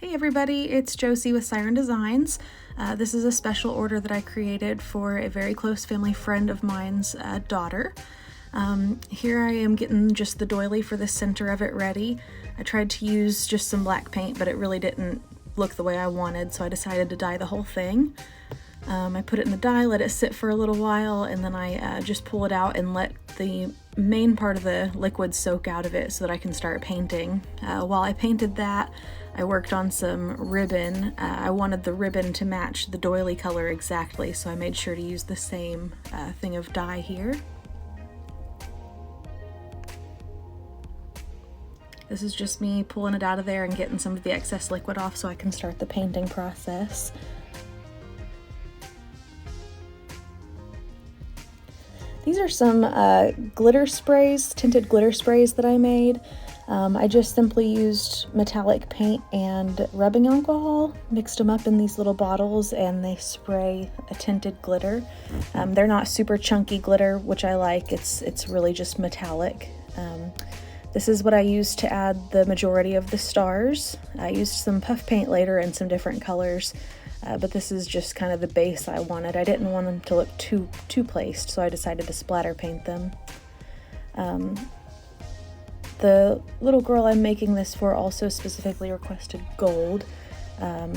Hey everybody, it's Josie with Siren Designs. This is a special order that I created for a very close family friend of mine's daughter. Here I am getting just the doily for the center of it ready. I tried to use just some black paint, but it really didn't look the way I wanted, so I decided to dye the whole thing. I put it in the dye, let it sit for a little while, and then I just pull it out and let the main part of the liquid soak out of it so that I can start painting. While I painted that, I worked on some ribbon. I wanted the ribbon to match the doily color exactly, so I made sure to use the same thing of dye here. This is just me pulling it out of there and getting some of the excess liquid off so I can start the painting process. These are some glitter sprays, tinted glitter sprays that I made. I just simply used metallic paint and rubbing alcohol, mixed them up in these little bottles, and they spray a tinted glitter. They're not super chunky glitter, which I like. It's really just metallic. This is what I used to add the majority of the stars. I used some puff paint later in some different colors, but this is just kind of the base I wanted. I didn't want them to look too placed, so I decided to splatter paint them. The little girl I'm making this for also specifically requested gold,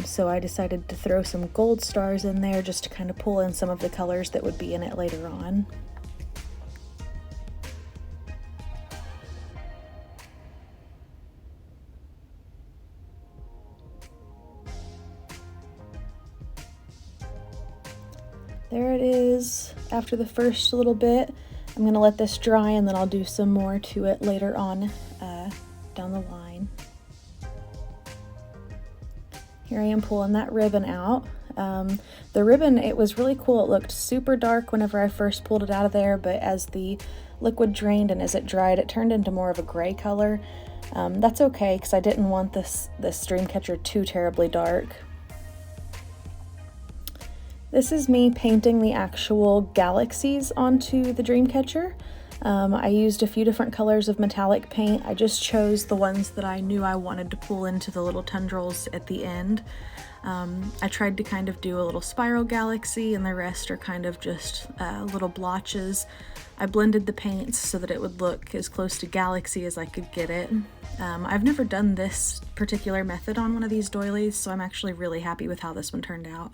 so I decided to throw some gold stars in there just to kind of pull in some of the colors that would be in it later on. There it is after the first little bit. I'm going to let this dry and then I'll do some more to it later on down the line. Here I am pulling that ribbon out. The ribbon, it was really cool. It looked super dark whenever I first pulled it out of there, but as the liquid drained and as it dried, it turned into more of a gray color. That's okay because I didn't want this Dreamcatcher too terribly dark. This is me painting the actual galaxies onto the Dreamcatcher. I used a few different colors of metallic paint. I just chose the ones that I knew I wanted to pull into the little tendrils at the end. I tried to kind of do a little spiral galaxy, and the rest are kind of just little blotches. I blended the paints so that it would look as close to galaxy as I could get it. I've never done this particular method on one of these doilies, so I'm actually really happy with how this one turned out.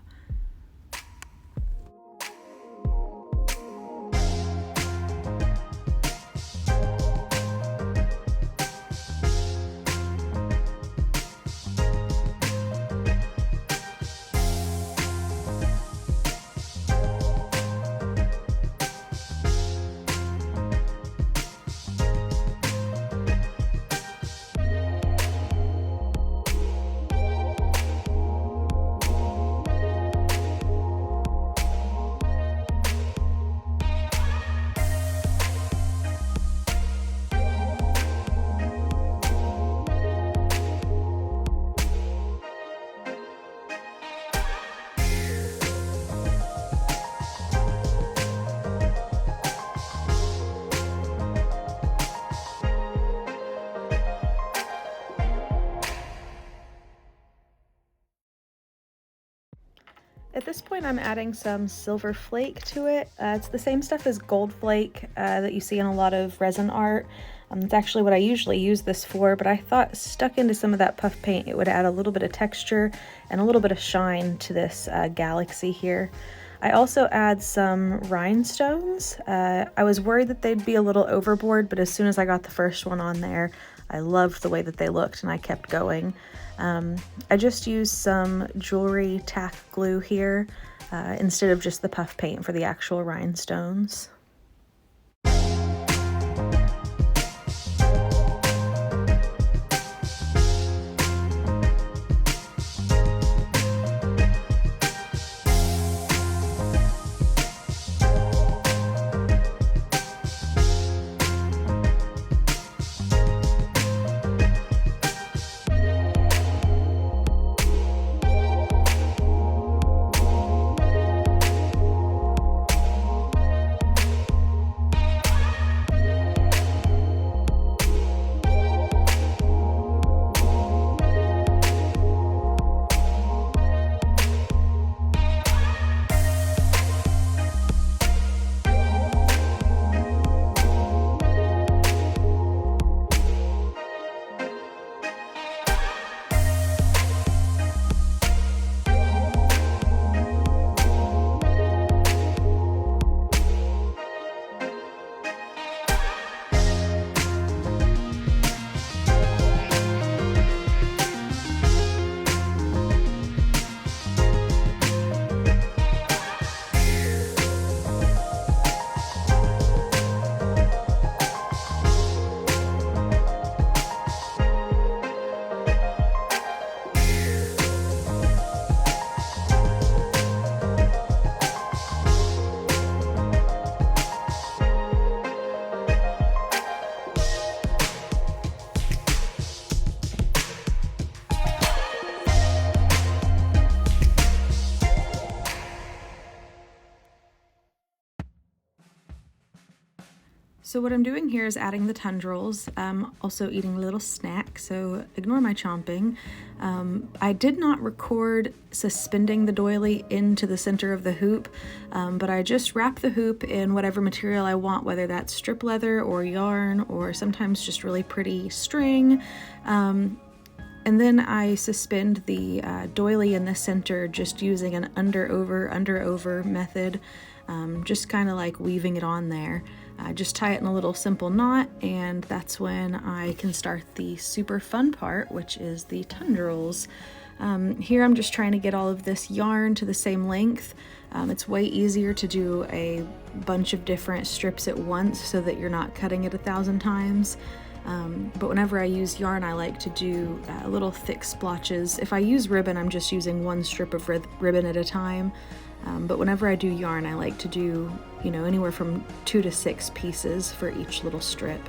At this point, I'm adding some silver flake to it. It's the same stuff as gold flake that you see in a lot of resin art. It's actually what I usually use this for, but I thought stuck into some of that puff paint, it would add a little bit of texture and a little bit of shine to this galaxy here. I also add some rhinestones. I was worried that they'd be a little overboard, but as soon as I got the first one on there, I loved the way that they looked and I kept going. I just used some jewelry tack glue here instead of just the puff paint for the actual rhinestones. So what I'm doing here is adding the tendrils. I'm also eating a little snack, so ignore my chomping. I did not record suspending the doily into the center of the hoop, but I just wrap the hoop in whatever material I want, whether that's strip leather or yarn or sometimes just really pretty string. And then I suspend the doily in the center just using an under-over method, just kind of like weaving it on there. Just tie it in a little simple knot, and that's when I can start the super fun part, which is the tendrils. Here I'm just trying to get all of this yarn to the same length. It's way easier to do a bunch of different strips at once so that you're not cutting it 1,000 times. But whenever I use yarn, I like to do little thick splotches. If I use ribbon, I'm just using one strip of ribbon at a time. But whenever I do yarn, I like to do, anywhere from 2 to 6 pieces for each little strip.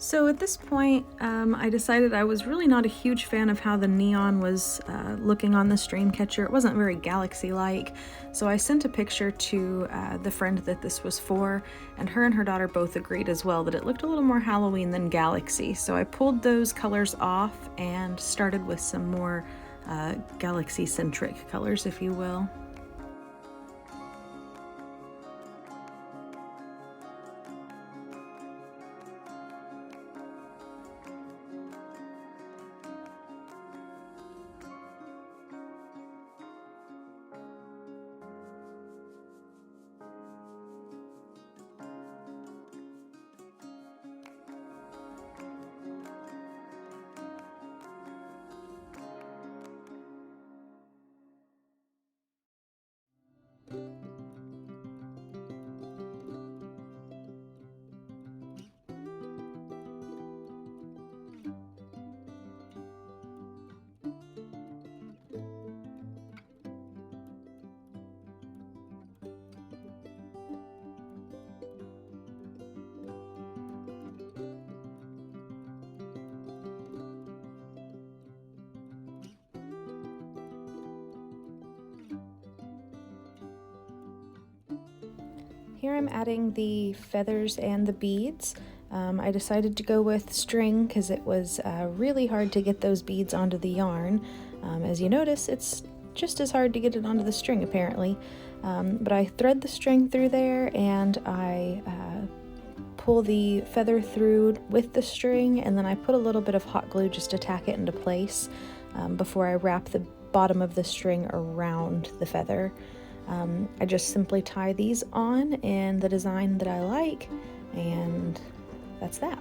So at this point, I decided I was really not a huge fan of how the neon was looking on this Dreamcatcher. It wasn't very galaxy-like, so I sent a picture to the friend that this was for, and her daughter both agreed as well that it looked a little more Halloween than galaxy. So I pulled those colors off and started with some more galaxy-centric colors, if you will. Here I'm adding the feathers and the beads. I decided to go with string because it was really hard to get those beads onto the yarn. As you notice, it's just as hard to get it onto the string apparently. But I thread the string through there, and I pull the feather through with the string, and then I put a little bit of hot glue just to tack it into place before I wrap the bottom of the string around the feather. I just simply tie these on in the design that I like, and that's that.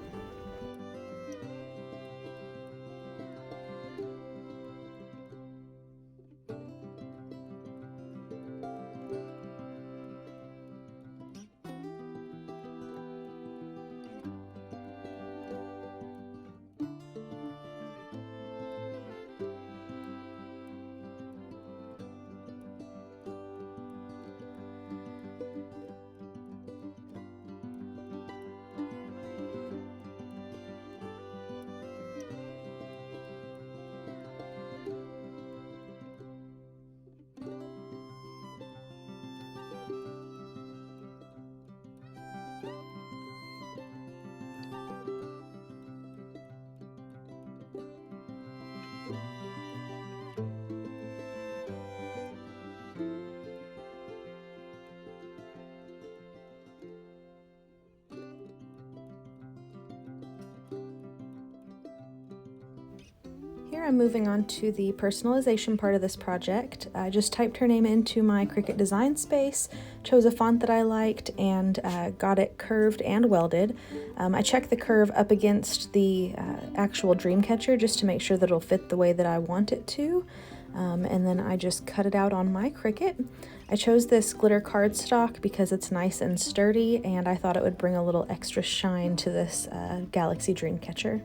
Here I'm moving on to the personalization part of this project. I just typed her name into my Cricut design space, chose a font that I liked, and got it curved and welded. I checked the curve up against the actual Dreamcatcher just to make sure that it'll fit the way that I want it to. And then I just cut it out on my Cricut. I chose this glitter cardstock because it's nice and sturdy, and I thought it would bring a little extra shine to this Galaxy Dreamcatcher.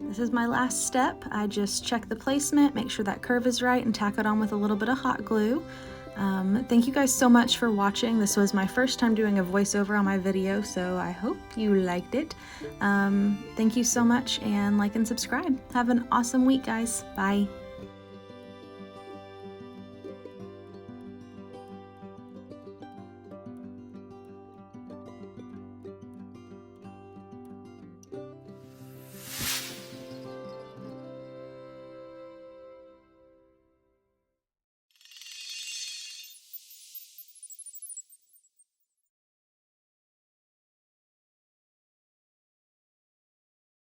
This is my last step. I just check the placement, make sure that curve is right, and tack it on with a little bit of hot glue. Thank you guys so much for watching. This was my first time doing a voiceover on my video, so I hope you liked it. Thank you so much, and like and subscribe. Have an awesome week, guys. Bye.